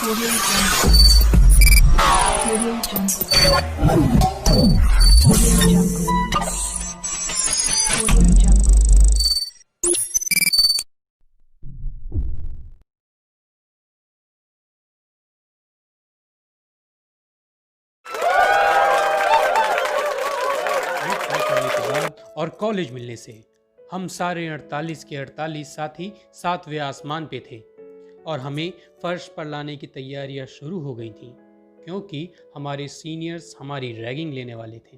Audio Jungle. Audio Jungle. Audio Jungle. Audio Jungle. और college मिलने से हम सारे 48 के 48 साथी सातवें आसमान पे थे और हमें फर्श पर लाने की तैयारियां शुरू हो गई थी क्योंकि हमारे सीनियर्स हमारी रैगिंग लेने वाले थे।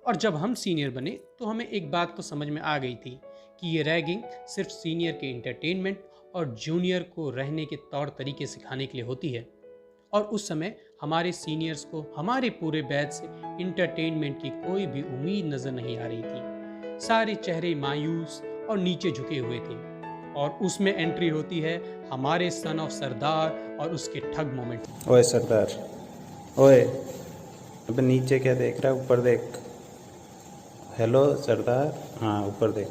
और जब हम सीनियर बने तो हमें एक बात तो समझ में आ गई थी कि ये रैगिंग सिर्फ सीनियर के एंटरटेनमेंट और जूनियर को रहने के तौर तरीके सिखाने के लिए होती है। और उस समय हमारे सीनियर्स को हमारे पूरे बैच से इंटरटेनमेंट की कोई भी उम्मीद नजर नहीं आ रही थी। सारे चेहरे मायूस और नीचे झुके हुए थे और उसमें एंट्री होती है हमारे सन ऑफ सरदार और उसके ठग मोमेंट। ओए सरदार, ओए अबे नीचे क्या देख रहा है? ऊपर देख। हेलो सरदार, हाँ ऊपर देख।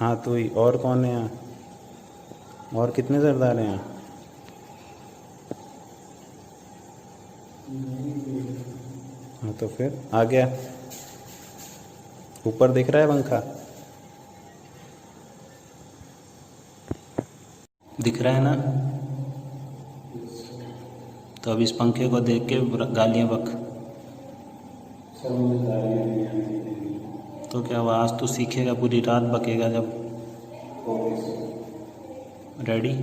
हाँ तू ही। और कौन है यहाँ? और कितने सरदार हैं यहाँ? हाँ तो फिर आ गया। ऊपर दिख रहा है पंखा? दिख रहा है ना? तो अब इस पंखे को देख के गालियाँ बक। तो क्या हुआ, आज तो सीखेगा, पूरी रात बकेगा जब। रेडी?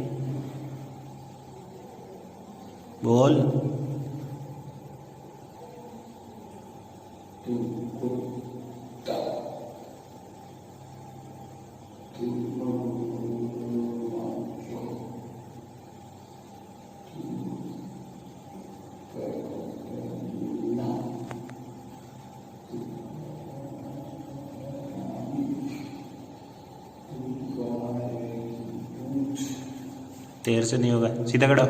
बोल। देर से नहीं होगा, सीधा खड़ा।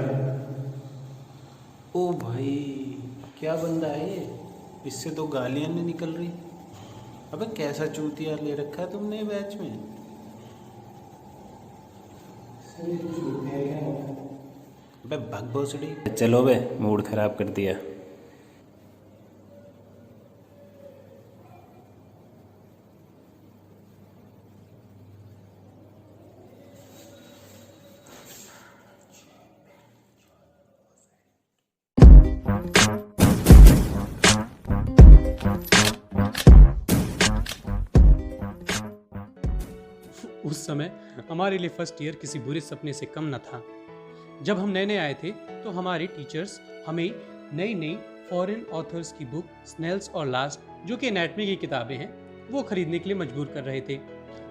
ओ भाई क्या बंदा है ये, इससे तो गालियां नहीं निकल रही। अबे कैसा चूतिया ले रखा है तुमने बैच में? अबे भग भोसड़ी। चलो बे, मूड खराब कर दिया। उस समय हमारे लिए फर्स्ट ईयर किसी बुरे सपने से कम न था। जब हम नए नए आए थे तो हमारे टीचर्स हमें नई नई फॉरेन ऑथर्स की बुक स्नेल्स और लास्ट, जो कि एनाटॉमी की किताबें हैं, वो खरीदने के लिए मजबूर कर रहे थे।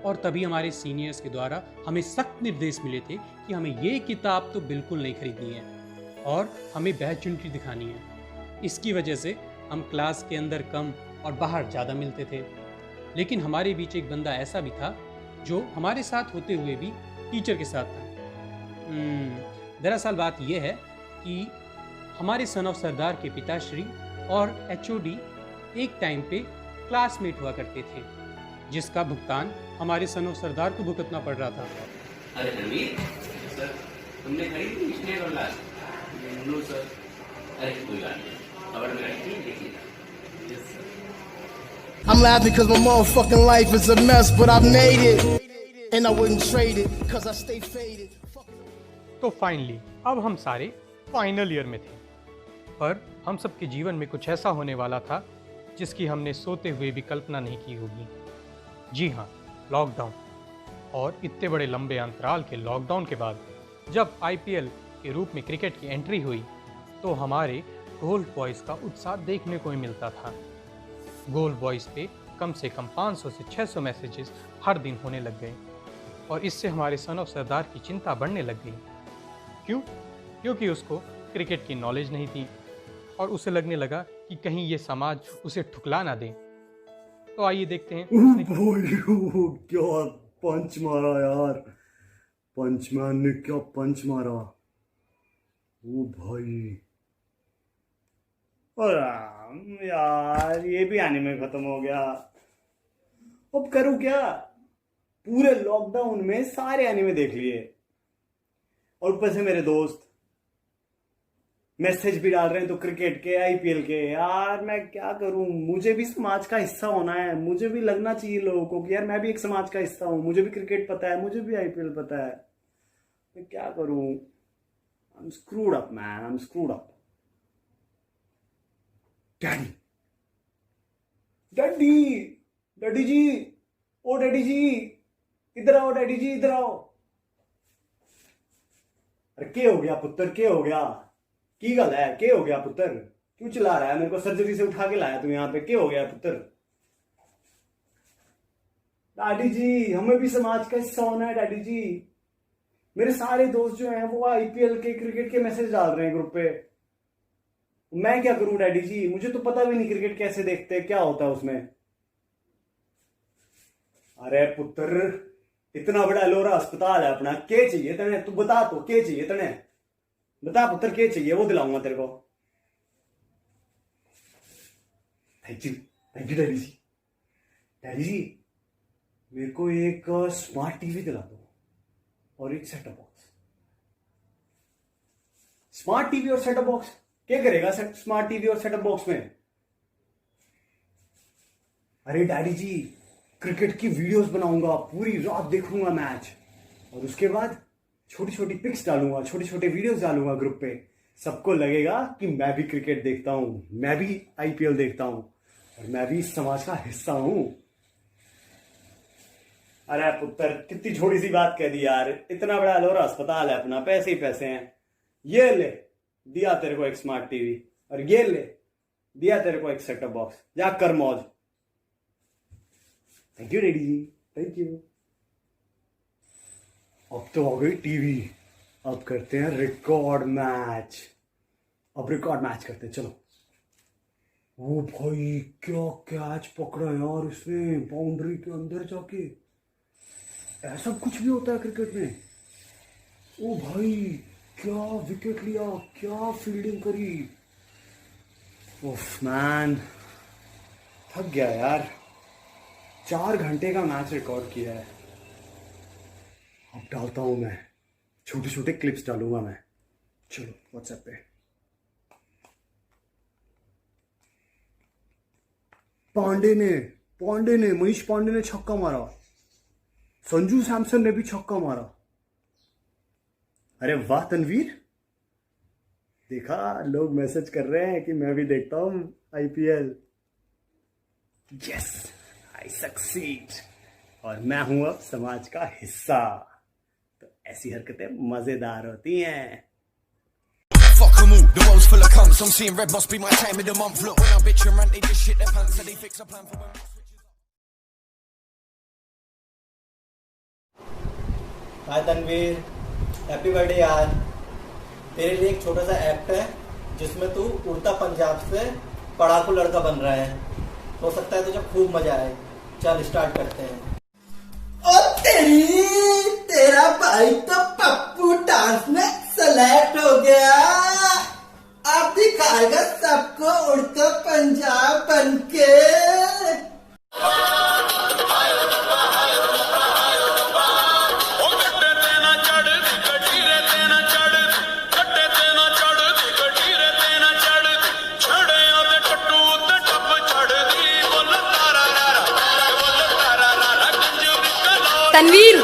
और तभी हमारे सीनियर्स के द्वारा हमें सख्त निर्देश मिले थे कि हमें ये किताब तो बिल्कुल नहीं खरीदनी है और हमें बैच यूनिटी दिखानी है। इसकी वजह से हम क्लास के अंदर कम और बाहर ज़्यादा मिलते थे। लेकिन हमारे बीच एक बंदा ऐसा भी था जो हमारे साथ होते हुए भी टीचर के साथ था। दरअसल बात यह है कि हमारे सन ऑफ सरदार के पिताश्री और एचओडी एक टाइम पे क्लासमेट हुआ करते थे, जिसका भुगतान हमारे सन ऑफ सरदार को भुगतना पड़ रहा था। अरे रणवीर सर, तुमने खरीदी स्नेल और लास्ट? No sir. अरे कोई बात नहीं, अगर मेरा ठीक देखिएगा। Yes sir. I'm laughing cause my motherfucking life is a mess, but I've made it, and I wouldn't trade it, cause I stay faded. तो फाइनली अब हम सारे फाइनल ईयर में थे, पर हम सबके जीवन में कुछ ऐसा होने वाला था जिसकी हमने सोते हुए भी कल्पना नहीं की होगी। जी हाँ, लॉकडाउन। और इतने बड़े लंबे अंतराल के लॉकडाउन के बाद जब आईपीएल के रूप में क्रिकेट की एंट्री हुई तो हमारे गोल्ड बॉयज़ का उत्साह देखने को ही मिलता था। गोल्ड बॉयज़ पे कम से कम 500 से 600 मैसेजेस हर दिन होने लग गए और इससे हमारे सन ऑफ सरदार की चिंता बढ़ने लग गई। क्यों? क्योंकि उसको क्रिकेट की नॉलेज नहीं थी और उसे लगने लगा कि कहीं ये समाज उसे ठुकला ना दे। तो आइए देखते हैं क्या पंच मारा यार, पंचमैन ने क्या पंच मारा। ओ भाई, और यार ये भी एनीमे खत्म हो गया। अब करूं क्या? पूरे लॉकडाउन में सारे एनीमे देख लिए और ऊपर से मेरे दोस्त मैसेज भी डाल रहे हैं तो क्रिकेट के, आईपीएल के। यार मैं क्या करूं, मुझे भी समाज का हिस्सा होना है, मुझे भी लगना चाहिए लोगों को कि यार मैं भी एक समाज का हिस्सा हूं, मुझे भी क्रिकेट पता है, मुझे भी आईपीएल पता है। मैं क्या करूं, I am screwed up man, I am screwed up. Daddy, daddy, daddy ji, ओ डैडी जी, इधर आओ डैडी जी, इधर आओ। अरे क्या हो गया पुत्र, क्या हो गया, की गल है, क्या हो गया पुत्र, क्यों चिल्ला रहा है? मेरे को सर्जरी से उठा के लाया तू यहाँ पे, क्या हो गया पुत्र? डैडी जी, हमें भी समाज का हिस्सा होना है डैडी जी। मेरे सारे दोस्त जो हैं वो आईपीएल के, क्रिकेट के मैसेज डाल रहे हैं ग्रुप पे। मैं क्या करूं डैडी जी, मुझे तो पता भी नहीं क्रिकेट कैसे देखते हैं, क्या होता है उसमें। अरे पुत्र, इतना बड़ा एलोरा अस्पताल है अपना, क्या चाहिए तने? तू बता तो, क्या चाहिए तने? बता पुत्र, क्या चाहिए, वो दिलाऊंगा तेरे को। Thank you daddy ji. Daddy ji, मेरे को एक स्मार्ट टीवी दिला दो और एक सेटअप बॉक्स। स्मार्ट टीवी और सेटअप बॉक्स क्या करेगा स्मार्ट टीवी और सेटअप बॉक्स में? अरे डैडी जी, क्रिकेट की वीडियोस बनाऊंगा, पूरी रात देखूंगा मैच, और उसके बाद छोटी छोटी पिक्स डालूंगा, छोटे छोटे वीडियोस डालूंगा ग्रुप पे। सबको लगेगा कि मैं भी क्रिकेट देखता हूं, मैं भी आईपीएल देखता हूं, और मैं भी इस समाज का हिस्सा हूं। अरे पुत्र, कितनी छोटी सी बात कह दी यार, इतना बड़ा एलोरा अस्पताल है अपना, पैसे ही पैसे हैं। ये ले, दिया तेरे को एक स्मार्ट टीवी, और ये ले, दिया तेरे को एक सेटअप बॉक्स, जा कर मौज। Thank you daddy ji, thank you. अब तो हो गई टीवी, अब करते हैं रिकॉर्ड मैच। अब रिकॉर्ड मैच करते हैं, चलो। ओ भाई, क्या कैच पकड़ा यार इसने बाउंड्री के अंदर जाके। ऐसा कुछ भी होता है क्रिकेट में। ओ भाई, क्या विकेट लिया, क्या फील्डिंग करी। ओफ मैन, थक गया यार, 4 घंटे का मैच रिकॉर्ड किया है। अब डालता हूं मैं, छोटे छोटे क्लिप्स डालूंगा मैं। चलो व्हाट्सएप पे। मनीष पांडे ने छक्का मारा, संजू सैमसन ने भी छक्का मारा। अरे वाह तनवीर, देखा लोग मैसेज कर रहे हैं कि मैं भी देखता हूं आईपीएल। यस, आई सक्सीड, और मैं हूं अब समाज का हिस्सा। तो ऐसी हरकतें मजेदार होती हैं। Fuck 'em all, the world's full of cunts. I'm seeing red must be my time of the month. Look, when I bitch and rant, they just shit their pants, so they fix a plan for when my switches up. Hi Tanveer, happy birthday यार। तेरे लिए एक छोटा सा act है जिसमें तू उड़ता पंजाब से पढ़ाकू लड़का बन रहा है। हो सकता है तुझे खूब मजा आए। चल स्टार्ट करते हैं। और तेरा भाई तो पप्पू डांस में सेलेक्ट हो गया। अब दिखाएगा सबको उड़ता पंजाब बनके। तनवीर,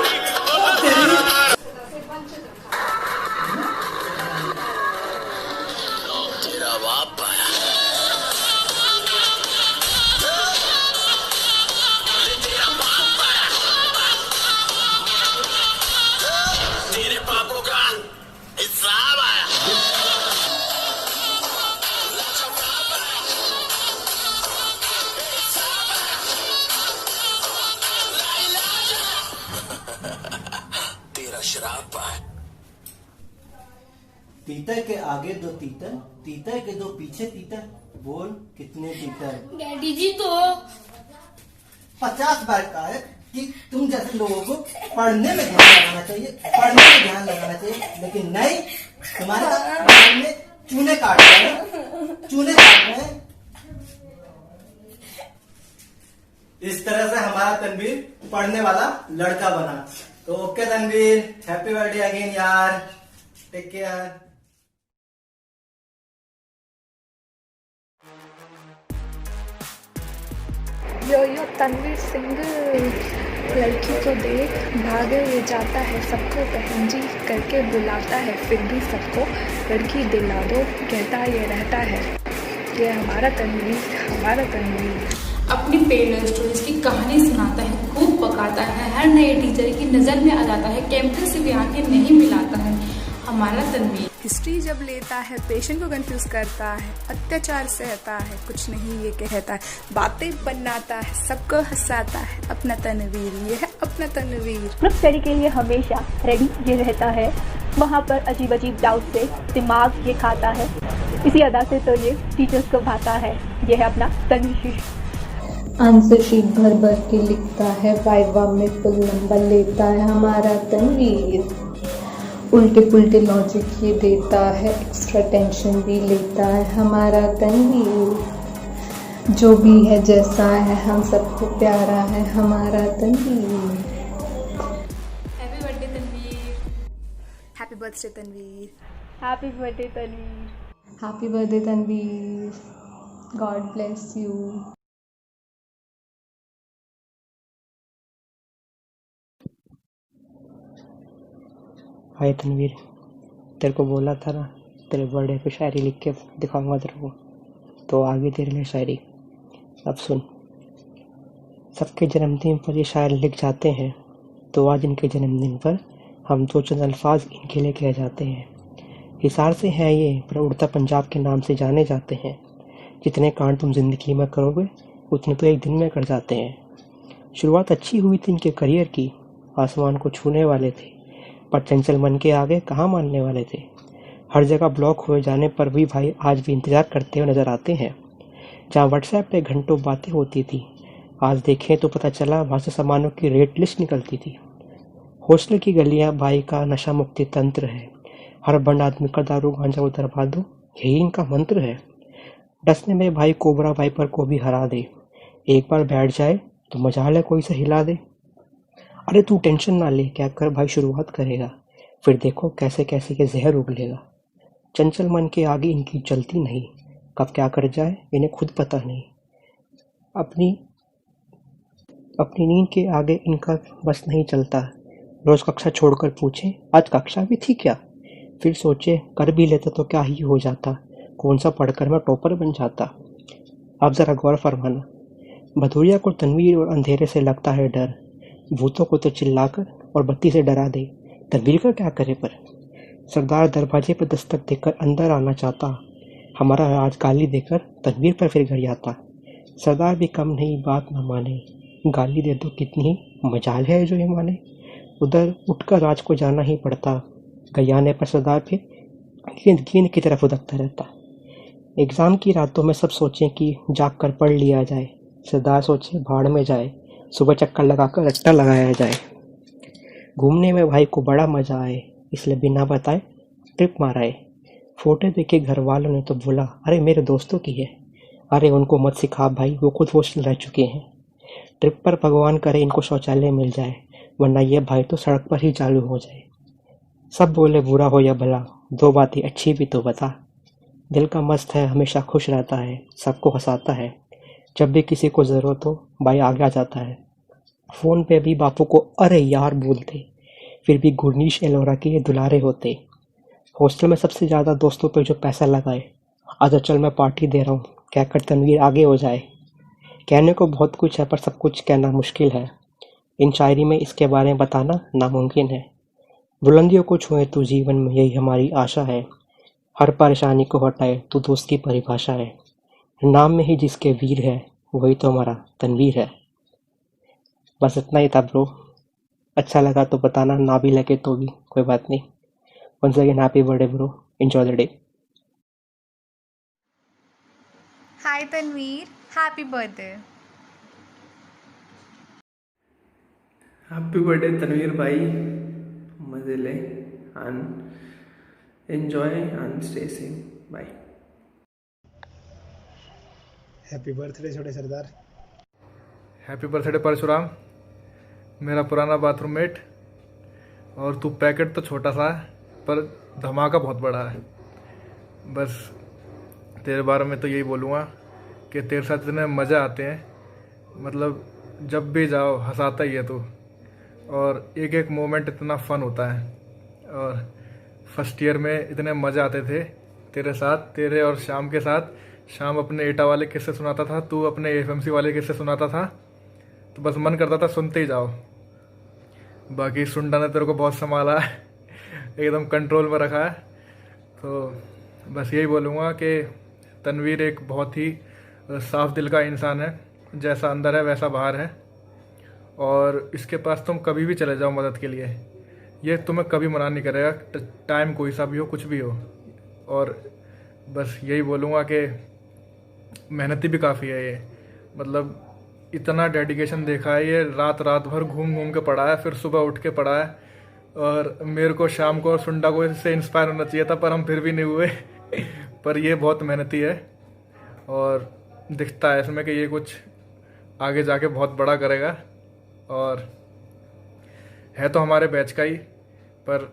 तीतर के आगे 2 तीतर, तीतर के 2 पीछे तीतर। बोल कितने तीतर? डैडी जी तो 50 बार कहा है कि तुम जैसे लोगों को पढ़ने में ध्यान लगाना चाहिए, पढ़ने में ध्यान लगाना चाहिए, लेकिन नहीं, तुम्हारे ध्यान में चूने काट रहे हैं, चूने काट रहे हैं। इस तरह से हमारा तनवीर पढ़ने वाला लड़का बना। तो okay Tanveer, happy birthday again यार, take care. Yo Tanveer Singh, लड़की को देख भागे ये जाता है, सबको बहन जी करके बुलाता है, फिर भी सबको लड़की दिला दो कहता ये रहता है। ये हमारा तनवीर, हमारा तनवीर। अपनी पेड लव स्टोरीज की कहानी सुनाता है, खूब पकाता है, हर नए टीचर की नज़र में आ जाता है, कैंपस से भी आके नहीं मिलाता है, हमारा तनवीर। हिस्ट्री जब लेता है पेशेंट को कंफ्यूज करता है, अत्याचार सहता है, कुछ नहीं ये कहता है, बातें बनाता है, सबको हंसाता है, अपना तनवीर, ये है अपना तनवीर। ग्रुप स्टडी के लिए हमेशा रेडी ये रहता है, वहाँ पर अजीब अजीब डाउट से दिमाग ये खाता है, इसी अदा से तो ये टीचर्स को भाता है, ये है अपना तनवीर। आंसर शीट भर भर के लिखता है, वाइवा में फुल नंबर लेता है, हमारा तनवीर। उल्टे पुल्टे लॉजिक ये देता है, एक्स्ट्रा टेंशन भी लेता है, हमारा तनवीर। जो भी है जैसा है हम सबको प्यारा है, हमारा Tanveer. Happy birthday Tanveer. Happy birthday Tanveer. Happy birthday Tanveer. Happy birthday Tanveer. God bless you. Hi Tanveer, तेरे को बोला था ना तेरे बर्थडे पे शायरी लिख के दिखाऊंगा तेरे को, तो आगे तेरे लिए शायरी। अब सुन। सबके जन्मदिन पर ये शायर लिख जाते हैं, तो आज इनके जन्मदिन पर हम दो चंद अल्फाज इनके लिए कह जाते हैं। हिसार से हैं ये, पर उड़ता पंजाब के नाम से जाने जाते हैं। जितने कांड तुम जिंदगी में करोगे उतने तो एक दिन में कर जाते हैं। शुरुआत अच्छी हुई थी इनके करियर की, आसमान को छूने वाले थे, पर चंचल मन के आगे कहाँ मानने वाले थे। हर जगह ब्लॉक हुए जाने पर भी भाई आज भी इंतज़ार करते हुए नज़र आते हैं। जहाँ व्हाट्सएप पे घंटों बातें होती थी, आज देखें तो पता चला वहाँ से सामानों की रेट लिस्ट निकलती थी। हॉस्टल की गलियाँ भाई का नशा मुक्ति तंत्र है, हर बंद आदमी का दारू गांजा उतरवा दो, यही इनका मंत्र है। डसने में भाई कोबरा वाइपर को भी हरा दे, एक बार बैठ जाए तो मजाल है कोई से हिला दे। अरे तू टेंशन ना ले, क्या कर भाई शुरुआत करेगा, फिर देखो कैसे कैसे ये जहर उगलेगा। चंचल मन के आगे इनकी चलती नहीं, कब क्या कर जाए इन्हें खुद पता नहीं। अपनी नींद के आगे इनका बस नहीं चलता, रोज कक्षा छोड़कर पूछे आज कक्षा भी थी क्या, फिर सोचे कर भी लेता तो क्या ही हो जाता, कौन सा पढ़कर मैं टॉपर बन जाता। अब जरा गौर फरमाना, भदौरिया को तनवीर और अंधेरे से लगता है डर, भूतों को तो चिल्लाकर और बत्ती से डरा दे, तनवीर का क्या करे पर। सरदार दरवाजे पर दस्तक देकर अंदर आना चाहता, हमारा आज गाली देकर तनवीर पर फिर घर आता। सरदार भी कम नहीं बात न माने, गाली दे दो कितनी ही मजाल है जो ये माने। उधर उठकर राज को जाना ही पड़ता, घर आने पर सरदार फिर गेंद की तरफ उधकता रहता। एग्ज़ाम की रातों में सब सोचें कि जाग कर पढ़ लिया जाए, सरदार सोचे भाड़ में जाए, सुबह चक्कर लगाकर रट्टा लगाया जाए। घूमने में भाई को बड़ा मज़ा आए, इसलिए बिना बताए ट्रिप माराए। फोटो देखे घर वालों ने तो बोला अरे मेरे दोस्तों की है, अरे उनको मत सिखा भाई वो खुद हॉस्टल रह चुके हैं। ट्रिप पर भगवान करे इनको शौचालय मिल जाए, वरना ये भाई तो सड़क पर ही चालू हो जाए। सब बोले बुरा हो या भला, दो बातें अच्छी भी तो बता। दिल का मस्त है हमेशा खुश रहता है, सबको हंसाता है, जब भी किसी को ज़रूरत हो भाई आगे आ जाता है। फ़ोन पे भी बापू को अरे यार बोलते, फिर भी गुरनीश एलोरा के ये दुलारे होते। हॉस्टल में सबसे ज़्यादा दोस्तों पे जो पैसा लगाए, आजा चल मैं पार्टी दे रहा हूँ, क्या कर तनवीर आगे हो जाए। कहने को बहुत कुछ है पर सब कुछ कहना मुश्किल है, इन शायरी में इसके बारे में बताना नामुमकिन है। बुलंदियों को छुए तू जीवन में यही हमारी आशा है, हर परेशानी को हटाए तू दोस्त की परिभाषा है। नाम में ही जिसके वीर है वही तो हमारा तनवीर है। बस इतना ही था ब्रो, अच्छा लगा तो बताना, ना भी लगे तो भी कोई बात नहीं। Once again happy birthday bro, enjoy the day. Hi Tanveer, happy birthday. Happy birthday Tanveer भाई, मजे ले and enjoy and stay safe, bye. Happy birthday छोटे सरदार। हैप्पी बर्थडे परशुराम, मेरा पुराना बाथरूम मेट। और तू पैकेट तो छोटा सा है पर धमाका बहुत बड़ा है। बस तेरे बारे में तो यही बोलूँगा कि तेरे साथ इतने मज़े आते हैं मतलब जब भी जाओ हंसाता ही है तू, और एक एक मोमेंट इतना फन होता है। और फर्स्ट ईयर में इतने मज़े आते थे तेरे साथ, तेरे और शाम के साथ। शाम अपने एटा वाले किस्से सुनाता था, तू अपने एफएमसी वाले किस्से सुनाता था, तो बस मन करता था सुनते ही जाओ। बाकी सुंडा ने तेरे को बहुत संभाला है, एकदम कंट्रोल में रखा है। तो बस यही बोलूँगा कि तनवीर एक बहुत ही साफ दिल का इंसान है, जैसा अंदर है वैसा बाहर है। और इसके पास तुम कभी भी चले जाओ मदद के लिए, ये तुम्हें कभी मना नहीं करेगा, टाइम कोई सा भी हो, कुछ भी हो। और बस यही बोलूँगा कि मेहनती भी काफ़ी है ये, मतलब इतना डेडिकेशन देखा है ये, रात रात भर घूम घूम के पढ़ा है, फिर सुबह उठ के पढ़ा है। और मेरे को शाम को और सुंडा को इससे इंस्पायर होना चाहिए था, पर हम फिर भी नहीं हुए। पर ये बहुत मेहनती है और दिखता है इसमें कि ये कुछ आगे जाके बहुत बड़ा करेगा। और है तो हमारे बैच का ही, पर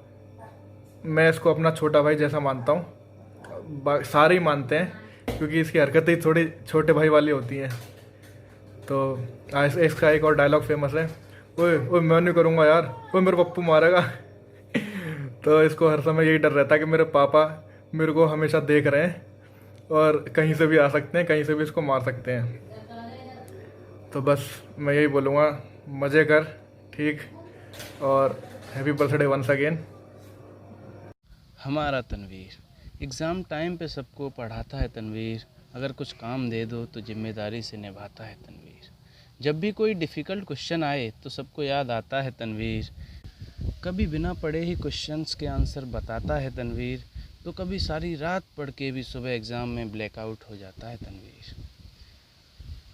मैं इसको अपना छोटा भाई जैसा मानता हूँ। सारे ही मानते हैं क्योंकि इसकी हरकतें ही थोड़ी छोटे भाई वाली होती हैं। तो इसका एक और डायलॉग फेमस है, ओए ओए मैं नहीं करूँगा यार, ओए मेरे पप्पू मारेगा। तो इसको हर समय यही डर रहता है कि मेरे पापा मेरे को हमेशा देख रहे हैं और कहीं से भी आ सकते हैं, कहीं से भी इसको मार सकते हैं। तो बस मैं यही बोलूँगा, मज़े कर, ठीक, और हैप्पी बर्थडे वंस अगेन। हमारा तनवीर एग्ज़ाम टाइम पे सबको पढ़ाता है तनवीर, अगर कुछ काम दे दो तो जिम्मेदारी से निभाता है तनवीर। जब भी कोई डिफ़िकल्ट क्वेश्चन आए तो सबको याद आता है तनवीर। कभी बिना पढ़े ही क्वेश्चंस के आंसर बताता है तनवीर, तो कभी सारी रात पढ़ के भी सुबह एग्ज़ाम में ब्लैकआउट हो जाता है तनवीर।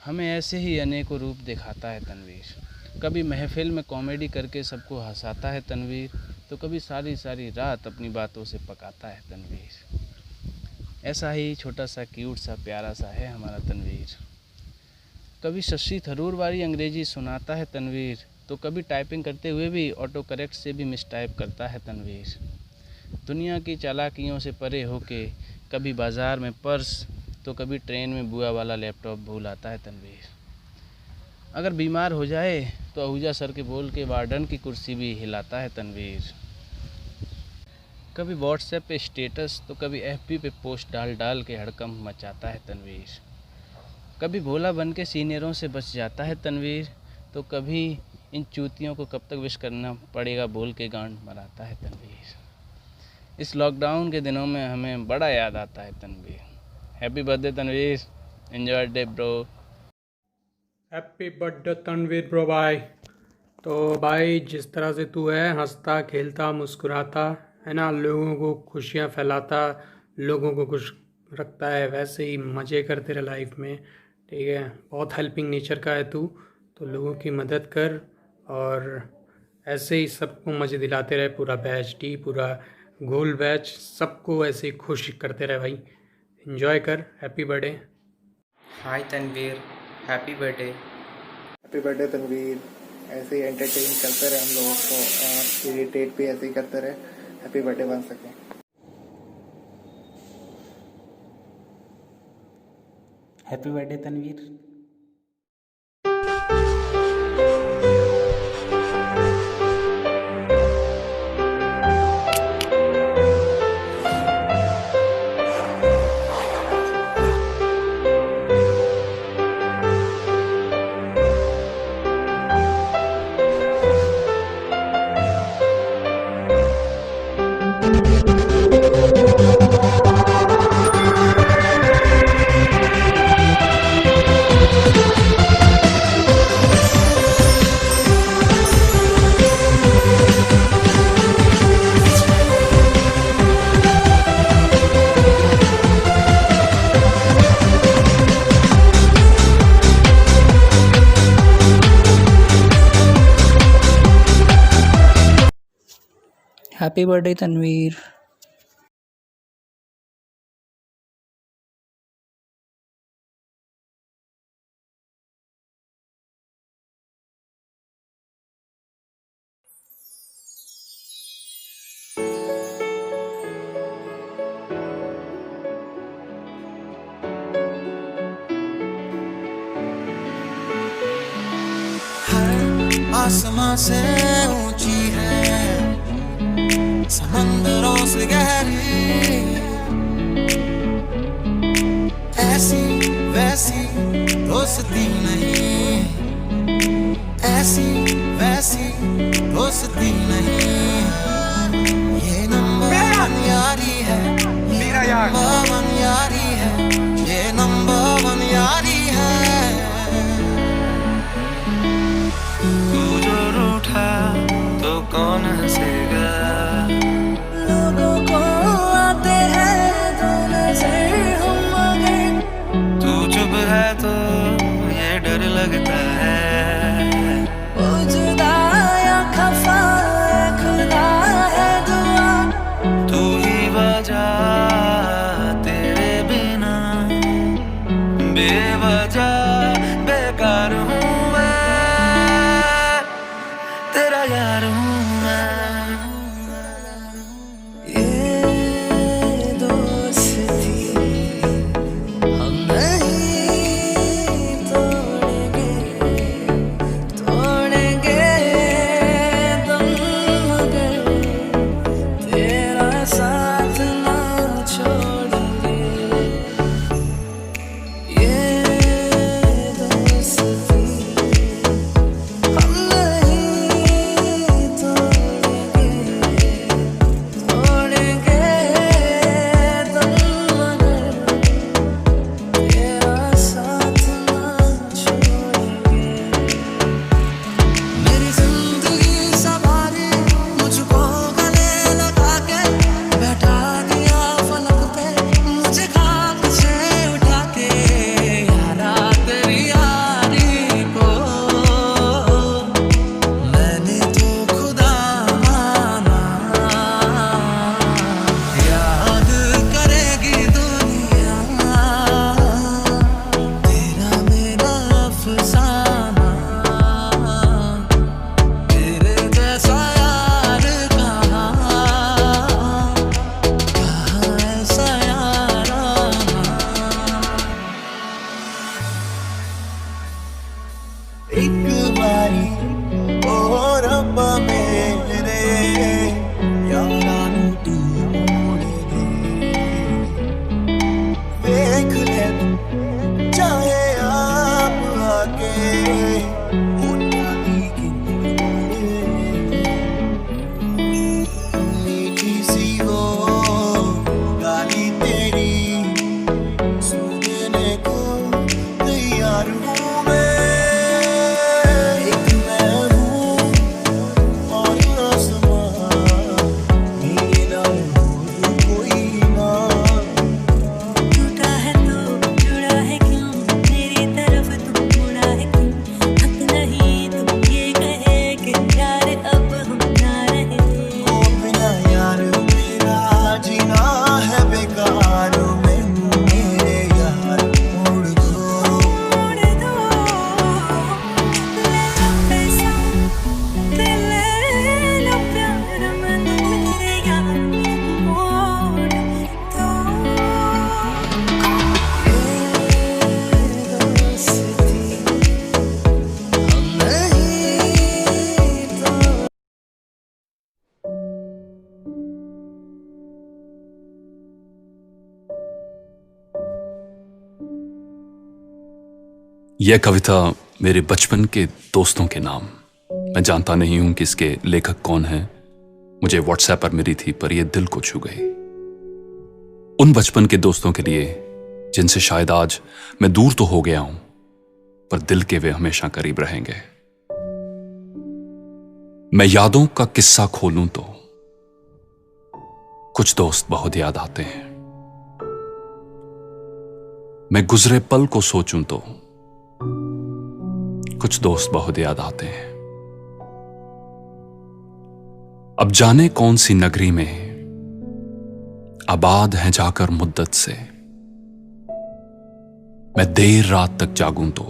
हमें ऐसे ही अनेकों रूप दिखाता है तनवीर। कभी महफिल में कॉमेडी करके सबको हंसाता है तनवीर, तो कभी सारी सारी रात अपनी बातों से पकाता है तनवीर। ऐसा ही छोटा सा क्यूट सा प्यारा सा है हमारा तनवीर। कभी शशि थरूर वाली अंग्रेजी सुनाता है तनवीर, तो कभी टाइपिंग करते हुए भी ऑटो करेक्ट से भी मिसटाइप करता है तनवीर। दुनिया की चालाकियों से परे होके कभी बाज़ार में पर्स तो कभी ट्रेन में बुआ वाला लैपटॉप भूल आता है तनवीर। अगर बीमार हो जाए तो आहूजा सर के बोल के वार्डन की कुर्सी भी हिलाता है तनवीर। कभी व्हाट्सएप पे स्टेटस तो कभी एफबी पे पोस्ट डाल डाल के हड़कंप मचाता है तनवीर। कभी भोला बन के सीनियरों से बच जाता है तनवीर, तो कभी इन चूतियों को कब तक विश करना पड़ेगा बोल के गांड मराता है तनवीर। इस लॉकडाउन के दिनों में हमें बड़ा याद आता है Tanveer. Happy birthday Tanveer, enjoy day bro. Happy birthday Tanveer bro भाई। तो भाई जिस तरह से तू है, हंसता खेलता मुस्कुराता है ना, लोगों को खुशियाँ फैलाता, लोगों को खुश रखता है, वैसे ही मज़े कर तेरे लाइफ में, ठीक है। बहुत हेल्पिंग नेचर का है तू, तो लोगों की मदद कर और ऐसे ही सबको मज़े दिलाते रहे। पूरा बैच डी, पूरा गोल बैच, सबको ऐसे ही खुश करते रहे भाई। एंजॉय कर। Happy birthday. Hi Tanveer, happy birthday. Happy birthday Tanveer. ऐसे ही एंटरटेन करते रहे हम लोगों को और इरिटेट भी ऐसे ही करते रहे। हैप्पी बर्थडे बन सके। Happy birthday Tanveer. Happy birthday Tanveer. आसमां से ऊंची है, समंदरों से गहरी, ऐसी वैसी दोस्ती नहीं, ऐसी वैसी दोस्ती नहीं, ये नंबर वन यारी है, ये नंबर वन यारी है, ये नंबर वन यारी है। तू जो रूठा तो कौन हंसेगा, लोगों को आते हैं तो नजर हम आगे, तू चुप है तो ये डर लगता है, वो जुदा या खफा है खुदा है दुआ, तू ही वजह तेरे बिना बेवजह बेकार हूँ मैं, तेरा यार हूँ मैं। ये दोस्ती हम नहीं तोड़ेंगे, तोड़ेंगे दम मगर तेरा साथ ना छोड़ेंगे, ये दोस्ती हम नहीं तोड़ेंगे, तोड़ेंगे दम मगर तेरा साथ ना छोड़ेंगे। मेरी जिंदगी संभाली मुझको गले लगा के, बैठा दिया फलक पे मुझे खाक से उठा के, यारा तेरी यारी को मैंने तो खुदा माना, याद करेगी दुनिया तेरा मेरा अफसाना, तेरे जैसा यार कहाँ ऐसा याराना। एक बारी ओ रब्बा मेरे यारा नू तू मोड़ दे, देख ले तू चाहे आप आके उन्ना दी मीठी सी वो गाली तेरी सुनने को तैयार हूँ मैं, एक मैं हूँ और आसमां मेरा कोई ना, टूटा है तो जुड़ा है क्यों, मेरी तरफ तुम मुड़ा है क्यों, हक नहीं तुम ये कहे कि यार अब हम ना रहे, ओ बिना यार मेरा जीना है बेकार, मैनू मेरे यार मोड़ दो, ले लो पैसा ते ले लो प्यार, मैनू मेरे यार मोड़ दो। यह कविता मेरे बचपन के दोस्तों के नाम। मैं जानता नहीं हूं कि इसके लेखक कौन हैं। मुझे व्हाट्सएप पर मिली थी, पर यह दिल को छू गई। उन बचपन के दोस्तों के लिए जिनसे शायद आज मैं दूर तो हो गया हूं, पर दिल के वे हमेशा करीब रहेंगे। मैं यादों का किस्सा खोलूं तो कुछ दोस्त बहुत याद आते हैं। मैं गुजरे पल को सोचूं तो कुछ दोस्त बहुत याद आते हैं। अब जाने कौन सी नगरी में आबाद हैं जाकर मुद्दत से, मैं देर रात तक जागूं तो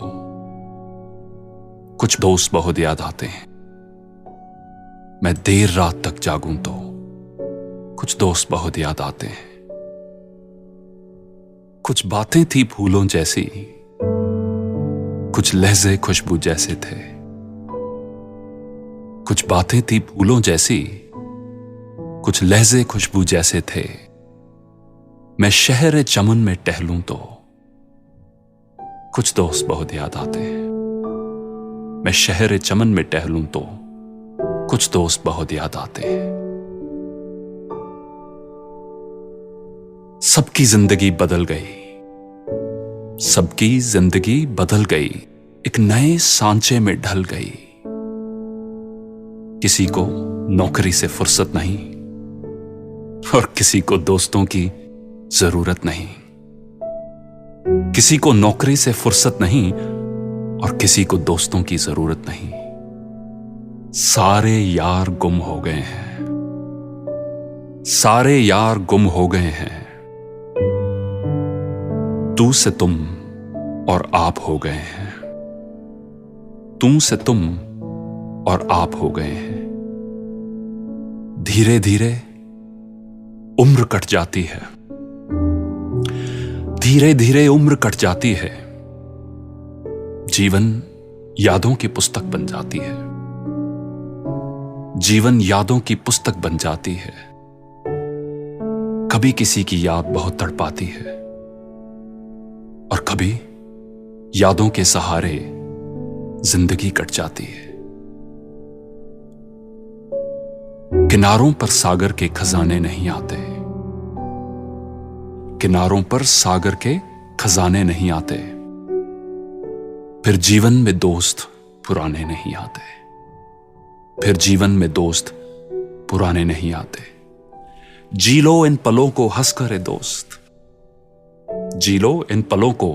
कुछ दोस्त बहुत याद आते हैं। मैं देर रात तक जागूं तो कुछ दोस्त बहुत याद आते हैं। कुछ बातें थी फूलों जैसी, कुछ लहजे खुशबू जैसे थे। कुछ बातें थी फूलों जैसी, कुछ लहजे खुशबू जैसे थे। मैं शहर चमन में टहलूं तो कुछ दोस्त बहुत याद आते हैं। मैं शहर चमन में टहलूं तो कुछ दोस्त बहुत याद आते हैं। सबकी जिंदगी बदल गई, सबकी जिंदगी बदल गई, एक नए सांचे में ढल गई। किसी को नौकरी से फुर्सत नहीं और किसी को दोस्तों की जरूरत नहीं। किसी को नौकरी से फुर्सत नहीं और किसी को दोस्तों की जरूरत नहीं। सारे यार गुम हो गए हैं, सारे यार गुम हो गए हैं। तू से तुम और आप हो गए हैं, तू से तुम और आप हो गए हैं। धीरे धीरे उम्र कट जाती है, धीरे धीरे उम्र कट जाती है। जीवन यादों की पुस्तक बन जाती है, जीवन यादों की पुस्तक बन जाती है। कभी किसी की याद बहुत तड़पाती है और कभी यादों के सहारे जिंदगी कट जाती है। किनारों पर सागर के खजाने नहीं आते, किनारों पर सागर के खजाने नहीं आते। फिर जीवन में दोस्त पुराने नहीं आते, फिर जीवन में दोस्त पुराने नहीं आते। जी लो इन पलों को हंसकर ए दोस्त, जी लो इन पलों को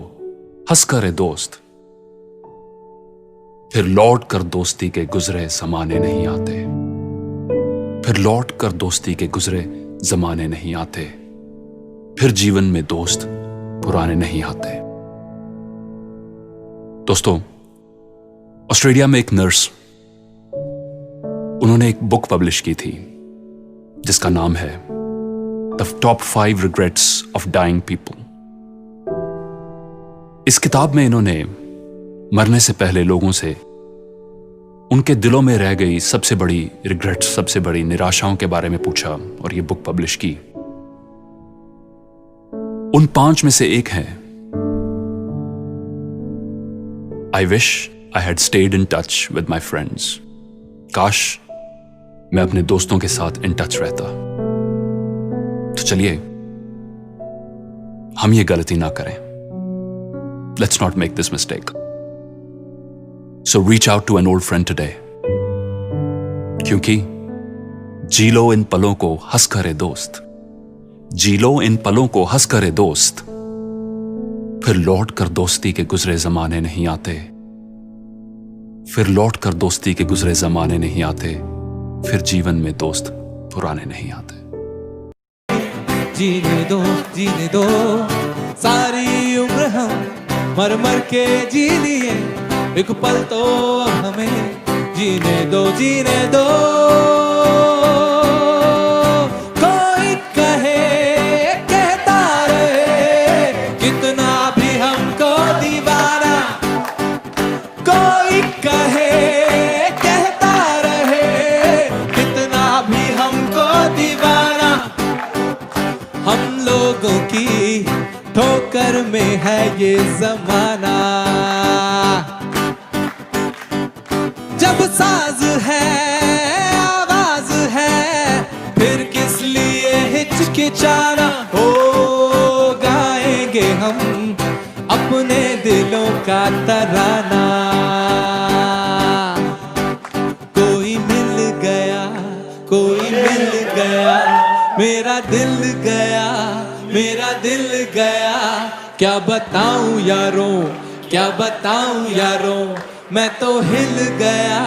हंसकर ए दोस्त। फिर लौट कर दोस्ती के गुजरे जमाने नहीं आते, फिर लौट कर दोस्ती के गुजरे जमाने नहीं आते। फिर जीवन में दोस्त पुराने नहीं आते। दोस्तों, ऑस्ट्रेलिया में एक नर्स, उन्होंने एक बुक पब्लिश की थी जिसका नाम है the top 5 regrets of dying people. इस किताब में इन्होंने मरने से पहले लोगों से उनके दिलों में रह गई सबसे बड़ी रिग्रेट्स, सबसे बड़ी निराशाओं के बारे में पूछा और ये बुक पब्लिश की। उन 5 में से एक है, I wish I had stayed in touch with my friends. काश मैं अपने दोस्तों के साथ इन टच रहता। तो चलिए हम ये गलती ना करें। Let's not make this mistake. So reach out to an old friend today, क्योंकि जी लो इन पलों को हंस करे दोस्त, जी लो इन पलों को हंस करे दोस्त। फिर लौट कर दोस्ती के गुजरे जमाने नहीं आते, फिर लौट कर दोस्ती के गुजरे जमाने नहीं आते। फिर जीवन में दोस्त पुराने नहीं आते। जीने दो सारी उम्र हम मर मर के जी लिए, एक पल तो अब हमें जीने दो, जीने दो। कोई कहे कहता रहे कितना भी हमको दीवाना, कोई कहे कहता रहे कितना भी हमको दीवाना। हम लोगों की ठोकर में है ये जमाना। जब साज है आवाज है फिर किस लिए हिचकिचाना। हो गाएंगे हम अपने दिलों का तराना। कोई मिल गया, कोई मिल गया, मेरा दिल गया, मेरा दिल गया। क्या बताऊं यारों, क्या बताऊं यारों, मैं तो हिल गया,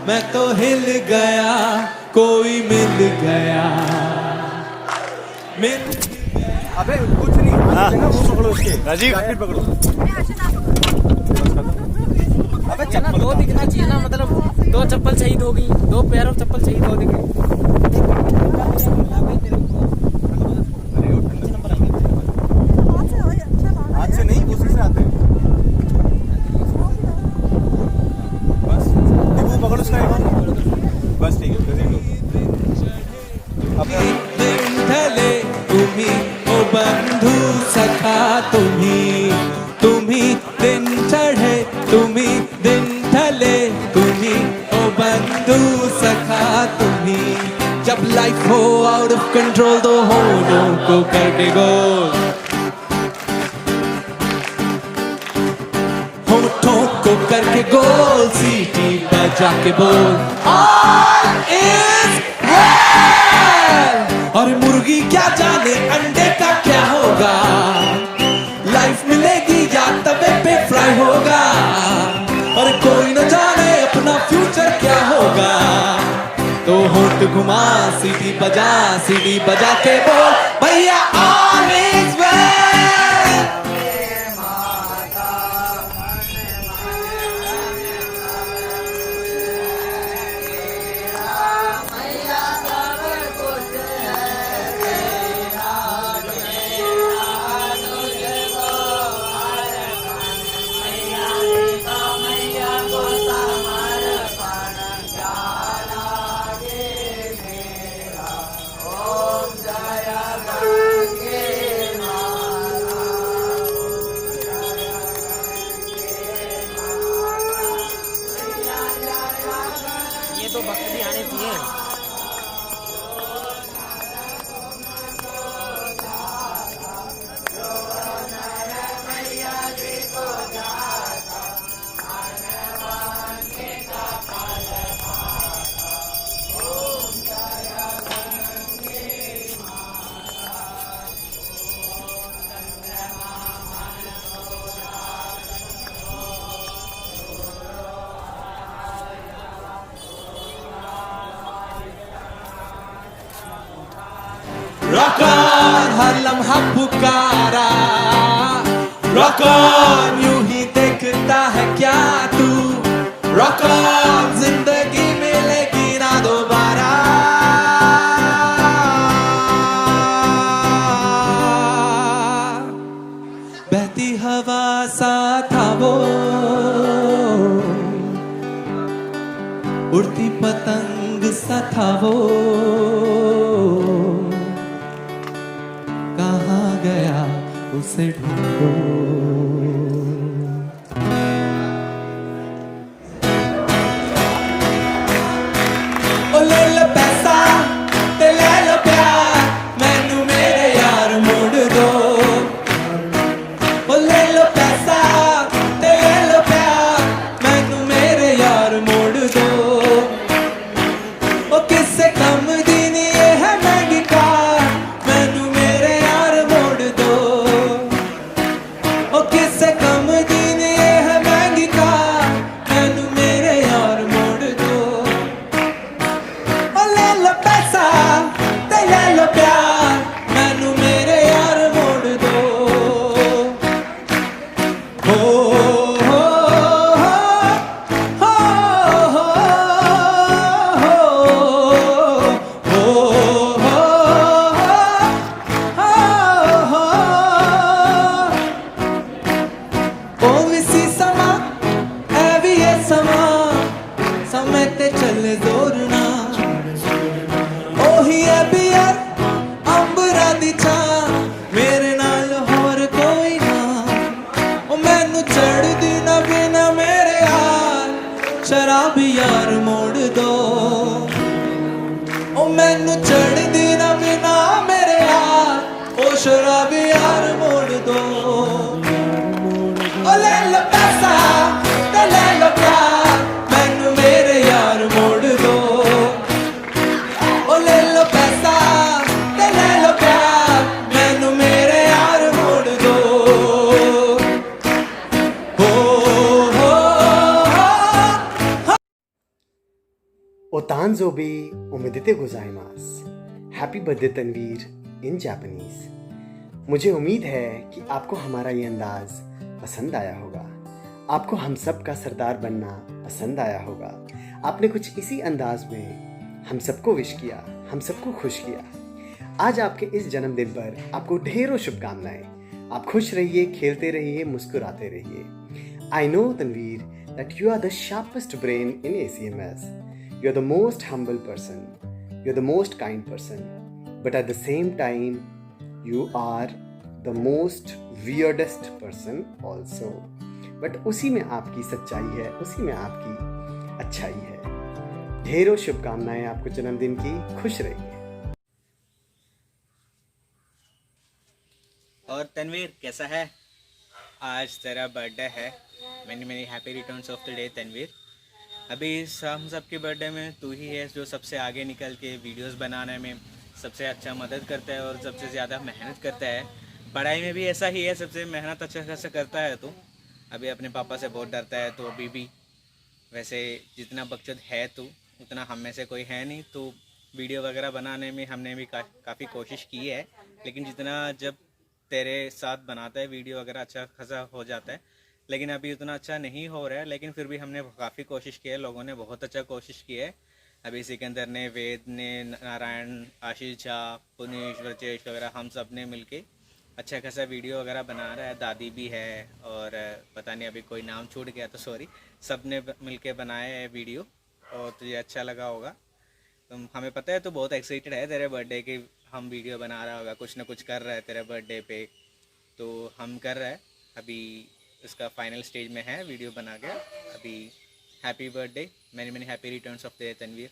मैं तो हिल गया। कोई मिल गया, मिल गया। अबे कुछ नहीं, वो पकड़ो उसके, राजीव पकड़ो। अबे चना दो दिखना चाहिए ना, मतलब 2 चप्पल शहीद हो गई, 2 पैरों चप्पल शहीद हो गई। हाथ से नहीं, उसी से आते हैं। बस वो पकड़ उसका। बंधु सखा तुम्ही दिन चढ़े तुम्ही दिन ढले तुम्ही ओ बंधु सखा तुम्ही। जब लाइफ हो आउट ऑफ कंट्रोल तो होठों को करके गोल, होठों को करके गोल, सीटी बजा के बोल ऑल इज वेल। और मुर्गी क्या जाने अंडे का क्या होगा, लाइफ मिलेगी या तवे पे फ्राई होगा। और कोई न जाने अपना फ्यूचर क्या होगा, तो होठ घुमा सीटी बजा के बोल भैया ऑल इज वेल। ये तो वक्त भी आने चाहिए। रॉक ऑन हर लम्हा पुकारा, रॉक ऑन यूं ही देखता है क्या तू, रॉक ऑन जिंदगी मिलेगी ना दोबारा। बहती हवा सा था वो, उड़ती पतंग सा था वो, कहाँ गया उसे ढूंढो। ओ ले लो पैसा ते ले लो प्यार, मैनू मेरे यार मोड़ दो। ओ ले लो पैसा ते ले लो प्यार, मैनू मेरे यार मोड़ दो। ओ किससे कम दिन ये है महंगी कार, मैनू मेरे यार मोड़ दो। ओ किससे कम दिन ये है महंगी कार, मैनू मेरे यार मोड़ दो। ओ ले लो पैसा ते ले लो प्यार, मैनू मेरे यार मोड़ दो। हो हो हो हो ओ इसी समा है भी ये समा, समय ते चले जोर ना। ओही है बियर अंबरा दी छा, मेरे नाल होर कोई ना। ओ मैनू चढ़ दी ना बिना मेरे यार, शराबी यार मोड़ दो। ओ मैनू चढ़ दी ना बिना मेरे यार, ओ शराबी यार मोड़ दो। ओ ले लो पैसा ते ले लो प्यार, मैनू मेरे यार मोड़ दो। ओ ले लो पैसा ते ले लो प्यार, मैनू मेरे यार मोड़ दो। हो हो हो। ओतानजोबी उमेदेते गोजाइमास। Happy birthday Tanveer in Japanese. मुझे उम्मीद है कि आपको हमारा ये अंदाज पसंद आया होगा, आपको हम सब का सरदार बनना पसंद आया होगा। आपने कुछ इसी अंदाज में हम सबको विश किया, हम सबको खुश किया। आज आपके इस जन्मदिन पर आपको ढेरों शुभकामनाएं। आप खुश रहिए, खेलते रहिए, मुस्कुराते रहिए। I know Tanveer that you are the sharpest brain in ACMS. You are the most humble person. You are the most kind person. But at the same time, you are the most weirdest person also, but उसी में आपकी सच्चाई है, उसी में आपकी अच्छाई है। ढेरों शुभकामनाएं आपको जन्मदिन की, खुश रहिए। और तनवीर कैसा है? आज तेरा बर्थडे है। Many many happy returns of the day Tanveer. अभी हम सब के बर्थडे में तू ही है जो सबसे आगे निकल के वीडियोस बनाने में सबसे अच्छा मदद करता है और सबसे ज़्यादा मेहनत करता है। पढ़ाई में भी ऐसा ही है, सबसे मेहनत अच्छा खासा करता है तू। अभी अपने पापा से बहुत डरता है, तो अभी भी वैसे जितना बकचोद है तू उतना हम में से कोई है नहीं। तो वीडियो वगैरह बनाने में हमने भी काफ़ी कोशिश की है, लेकिन जितना जब तेरे साथ बनाता है वीडियो वगैरह अच्छा खासा हो जाता है, लेकिन अभी उतना अच्छा नहीं हो रहा है। लेकिन फिर भी हमने काफ़ी कोशिश की है, लोगों ने बहुत अच्छा कोशिश की है। अभी सिकंदर ने, वेद ने, नारायण, आशीष झा, पुनीश, ब्रजेश वगैरह हम सब ने मिलके अच्छा खासा वीडियो वगैरह बना रहा है। दादी भी है और पता नहीं अभी कोई नाम छूट गया तो सॉरी। सब ने मिलके बनाया है वीडियो और तुझे अच्छा लगा होगा। तो हमें पता है तो बहुत एक्साइटेड है तेरे बर्थडे की, हम वीडियो बना रहा होगा, कुछ ना कुछ कर रहा है तेरे बर्थडे पे। तो हम कर रहे हैं, अभी इसका फाइनल स्टेज में है वीडियो बना के। अभी happy birthday, many many happy returns of the day Tanveer.